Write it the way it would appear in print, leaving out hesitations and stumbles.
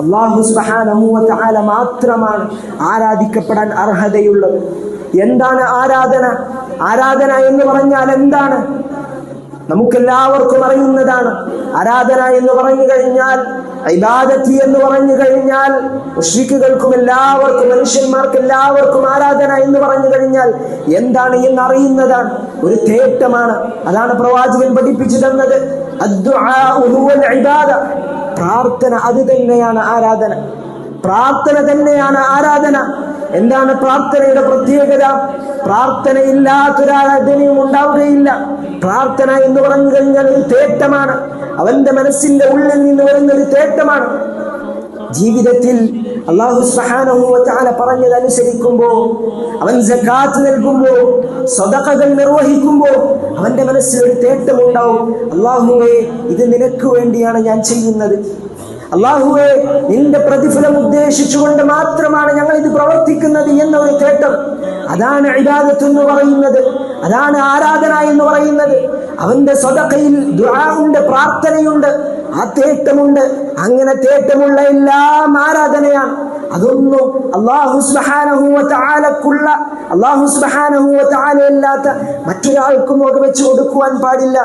അല്ലാഹു സുബ്ഹാനഹു വ തആല മാത്രമാണ് ആരാധിക്കപ്പെടാൻ അർഹതയുള്ളത്. എന്താണ് ആരാധന? ആരാധന എന്ന് പറഞ്ഞാൽ എന്താണ്? നമുക്കെല്ലാവർക്കും അറിയുന്നതാണ്. ആരാധന എന്ന് പറഞ്ഞു കഴിഞ്ഞാൽ, ഇബാദത്ത് എന്ന് പറഞ്ഞു കഴിഞ്ഞാൽ, മുശ്രിക്കുകൾക്കും എല്ലാവർക്കും, മനുഷ്യന്മാർക്ക് എല്ലാവർക്കും ആരാധന എന്ന് പറഞ്ഞു കഴിഞ്ഞാൽ എന്താണ് എന്ന് അറിയുന്നതാണ്, ഒരു തേട്ടമാണ്. അതാണ് പ്രവാചകൻ പഠിപ്പിച്ചു തന്നത്. അദ്ദുആഉ ഹുവൽ ഇബാദ, പ്രാർത്ഥന അത് തന്നെയാണ് ആരാധന. പ്രാർത്ഥന തന്നെയാണ് ആരാധന. എന്താണ് പ്രാർത്ഥനയുടെ പ്രത്യേകത? പ്രാർത്ഥനയില്ലാത്തൊരാരാധനയും ഉണ്ടാവുകയില്ല. പ്രാർത്ഥന എന്ന് പറഞ്ഞു കഴിഞ്ഞാൽ ഒരു തേട്ടമാണ്, അവന്റെ മനസ്സിന്റെ ഉള്ളിൽ നിന്ന് വരുന്ന ഒരു തേട്ടമാണ്. ജീവിതത്തിൽ അല്ലാഹു സുബ്ഹാനഹു വ തആല പറഞ്ഞതനുസരിക്കുമ്പോൾ, അവൻ സകാത്ത് നൽകുമ്പോൾ, സദഖകൾ നിർവഹിക്കുമ്പോൾ അവന്റെ മനസ്സിൽ ഒരു തേട്ടമുണ്ടാവും. അല്ലാഹുവേ, ഇത് നിനക്ക് വേണ്ടിയാണ് ഞാൻ ചെയ്യുന്നത്. അല്ലാഹുവേ, നിന്റെ പ്രതിഫലം ഉദ്ദേശിച്ചുകൊണ്ട് മാത്രമാണ് ഞങ്ങൾ ഇത് പ്രവർത്തിക്കുന്നത് എന്ന ഒരു തേട്ടം. അതാണ് ഇബാദത്ത് എന്ന് പറയുന്നത്, അതാണ് ആരാധന എന്ന് പറയുന്നത്. അവന്റെ സദഖയിൽ ദുആഉണ്ട്, പ്രാർത്ഥനയുണ്ട്, ആ തേട്ടമുണ്ട്. അങ്ങനെ തേട്ടമുള്ള എല്ലാം ആരാധനയാണ്. അതൊന്നും അല്ലാഹു സുബ്ഹാനഹു വ തആലക്കുള്ള, അല്ലാഹു സുബ്ഹാനഹു വ തആല അല്ലാത്ത മറ്റൊരാൾക്കും വകവെച്ചു കൊടുക്കുവാൻ പാടില്ല.